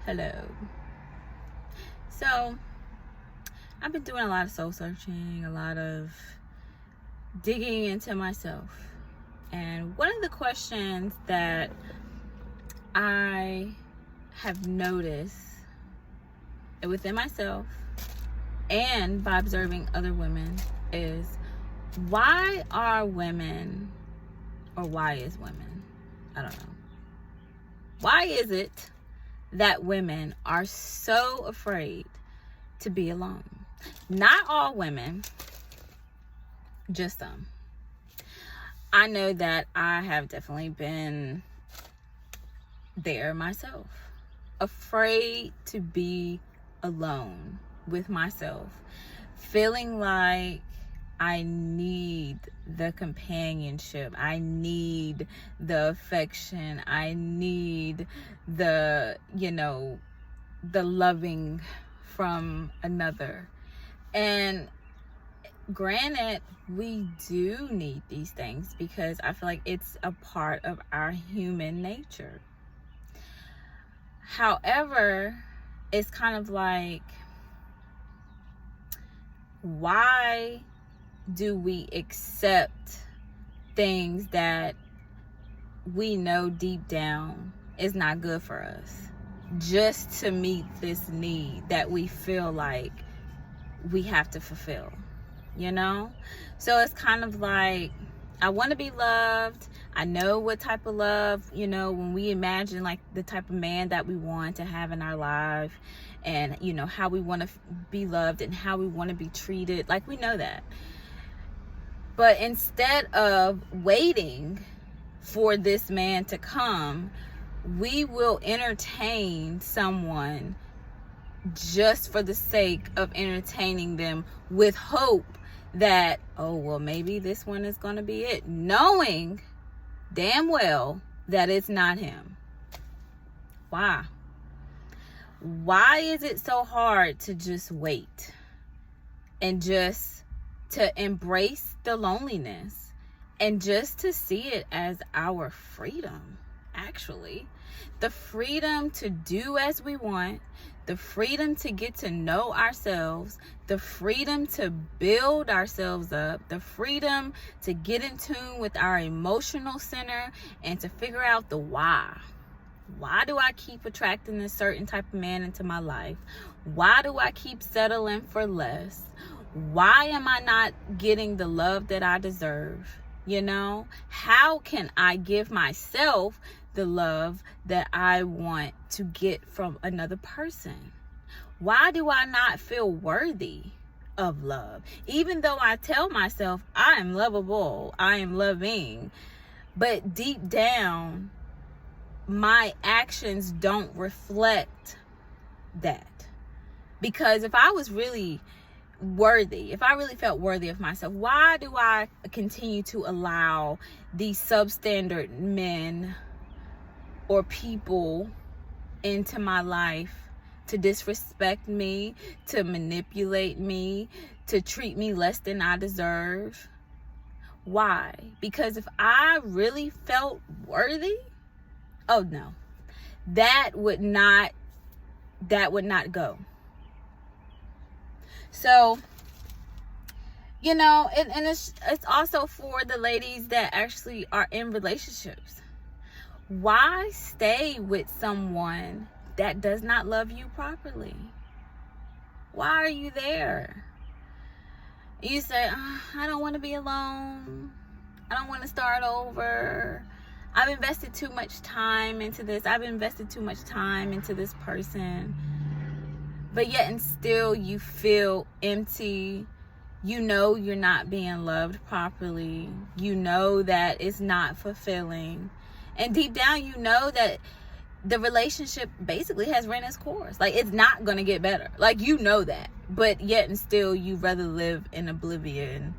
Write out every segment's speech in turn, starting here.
Hello. So, I've been doing a lot of soul searching, a lot of digging into myself. And one of the questions that I have noticed within myself and by observing other women is, why are women, or why is women, I don't know. Why is it that women are so afraid to be alone? Not all women, just some. I know that I have definitely been there myself, afraid to be alone with myself, feeling like I need the companionship, I need the affection, I need the loving from another. And granted, we do need these things because I feel like it's a part of our human nature. However, it's kind of like, why do we accept things that we know deep down is not good for us, just to meet this need that we feel like we have to fulfill, So it's kind of like, I want to be loved. I know what type of love, when we imagine like the type of man that we want to have in our life, and how we want to be loved and how we want to be treated, like we know that. But instead of waiting for this man to come, we will entertain someone just for the sake of entertaining them, with hope that, oh, well, maybe this one is going to be it, knowing damn well that it's not him. Why? Why is it so hard to just wait and just to embrace the loneliness and just to see it as our freedom? Actually, the freedom to do as we want, the freedom to get to know ourselves, the freedom to build ourselves up, the freedom to get in tune with our emotional center and to figure out the why. Why do I keep attracting a certain type of man into my life? Why do I keep settling for less? Why am I not getting the love that I deserve? How can I give myself the love that I want to get from another person? Why do I not feel worthy of love? Even though I tell myself I am lovable, I am loving, but deep down, my actions don't reflect that. Because if I was really worthy, if I really felt worthy of myself, why do I continue to allow these substandard men or people into my life to disrespect me, to manipulate me, to treat me less than I deserve? Why? Because if I really felt worthy, oh no, that would not go. So, and it's also for the ladies that actually are in relationships. Why stay with someone that does not love you properly? Why are you there? You say, I don't want to be alone. I don't want to start over. I've invested too much time into this. I've invested too much time into this person. But yet and still you feel empty. You're not being loved properly. That it's not fulfilling. And deep down, that the relationship basically has ran its course. Like, it's not going to get better. Like, that. But yet and still, you rather live in oblivion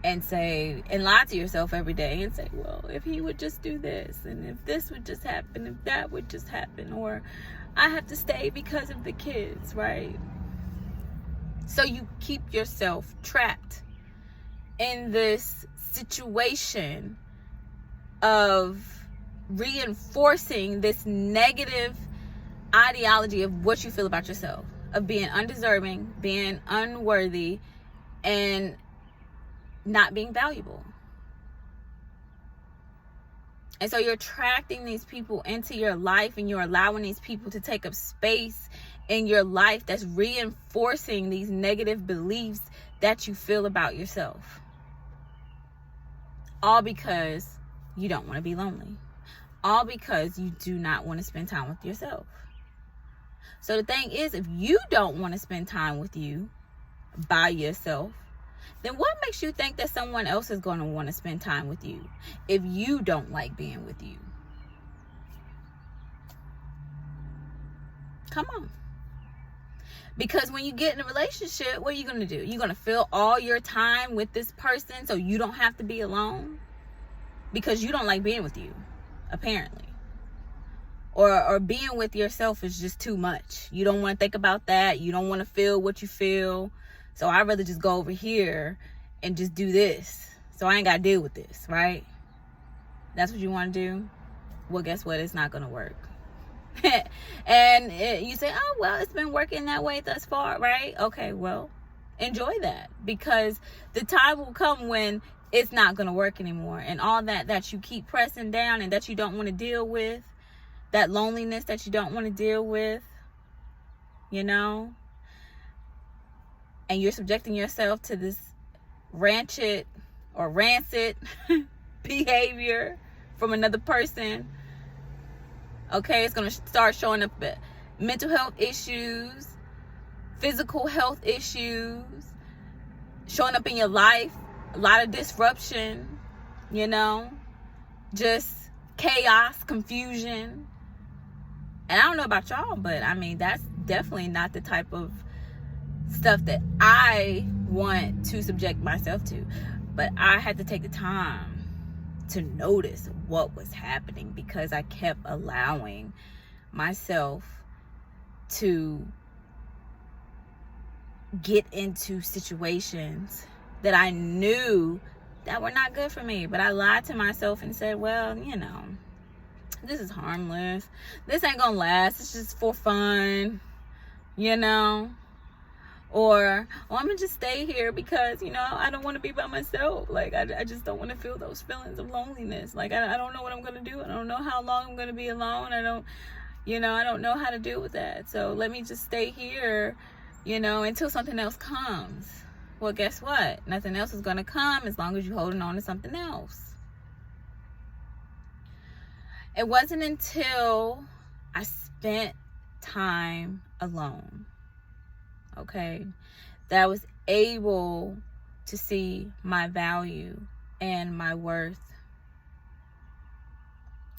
and lie to yourself every day and say, well, if he would just do this, and if this would just happen, if that would just happen, or I have to stay because of the kids, right? So you keep yourself trapped in this situation of reinforcing this negative ideology of what you feel about yourself, of being undeserving, being unworthy, and not being valuable. And so you're attracting these people into your life, and you're allowing these people to take up space in your life that's reinforcing these negative beliefs that you feel about yourself. All because you don't want to be lonely. All because you do not want to spend time with yourself. So the thing is, if you don't want to spend time with you by yourself, then what makes you think that someone else is going to want to spend time with you if you don't like being with you? Come on. Because when you get in a relationship, what are you going to do? You're going to fill all your time with this person so you don't have to be alone? Because you don't like being with you, apparently. Or being with yourself is just too much. You don't want to think about that. You don't want to feel what you feel. So I'd rather just go over here and just do this. So I ain't got to deal with this, right? That's what you want to do? Well, guess what? It's not going to work. And you say, oh, well, it's been working that way thus far, right? Okay, well, enjoy that. Because the time will come when it's not going to work anymore. And all that you keep pressing down and that you don't want to deal with, that loneliness that you don't want to deal with, you know, and you're subjecting yourself to this rancid behavior from another person. Okay, it's going to start showing up mental health issues, physical health issues, showing up in your life, a lot of disruption, you know, just chaos, confusion. And I don't know about y'all, but I mean, that's definitely not the type of stuff that I want to subject myself to. But I had to take the time to notice what was happening, because I kept allowing myself to get into situations that I knew that were not good for me. But I lied to myself and said, well, you know, this is harmless. This ain't gonna last. It's just for fun, you know. Or, oh, I'm gonna just stay here because, you know, I don't want to be by myself. Like, I just don't want to feel those feelings of loneliness. Like, I don't know what I'm gonna do. I don't know how long I'm gonna be alone. I don't know how to deal with that. So let me just stay here, you know, until something else comes. Well, guess what? Nothing else is gonna come as long as you're holding on to something else. It wasn't until I spent time alone, okay, that I was able to see my value and my worth.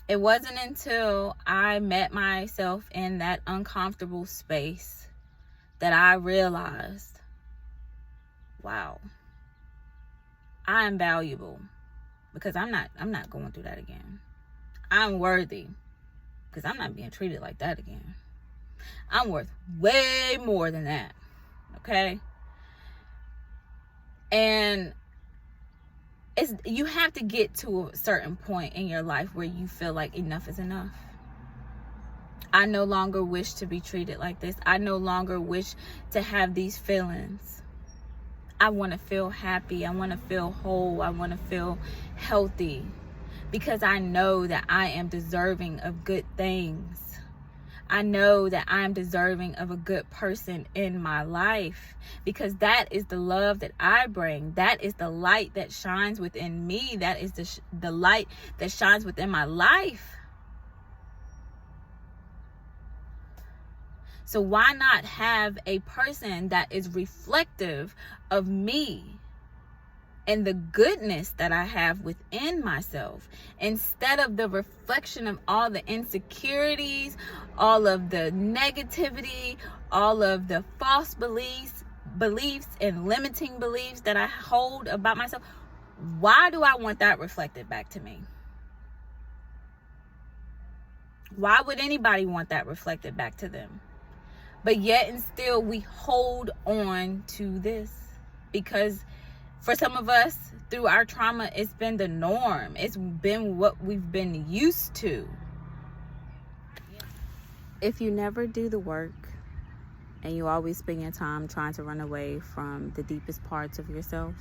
It wasn't until I met myself in that uncomfortable space that I realized, wow, I am valuable, because I'm not going through that again. I'm worthy, because I'm not being treated like that again. I'm worth way more than that. Okay? And you have to get to a certain point in your life where you feel like enough is enough. I no longer wish to be treated like this. I no longer wish to have these feelings. I want to feel happy. I want to feel whole. I want to feel healthy, because I know that I am deserving of good things. I know that I'm deserving of a good person in my life, because that is the love that I bring. That is the light that shines within me. That is the light that shines within my life. So why not have a person that is reflective of me and the goodness that I have within myself, instead of the reflection of all the insecurities, all of the negativity, all of the false beliefs and limiting beliefs that I hold about myself? Why do I want that reflected back to me? Why would anybody want that reflected back to them? But yet and still we hold on to this, because for some of us, through our trauma, it's been the norm. It's been what we've been used to. if you never do the work and you always spend your time trying to run away from the deepest parts of yourself,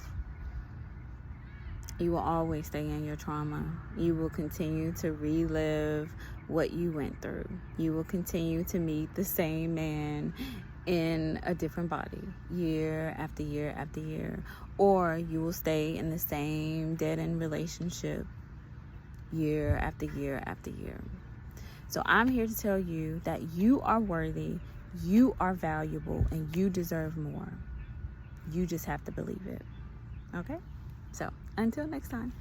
you will always stay in your trauma. You will continue to relive what you went through. You will continue to meet the same man in a different body year after year after year. Or you will stay in the same dead-end relationship year after year after year. So I'm here to tell you that you are worthy, you are valuable, and you deserve more. You just have to believe it. Okay? So, until next time.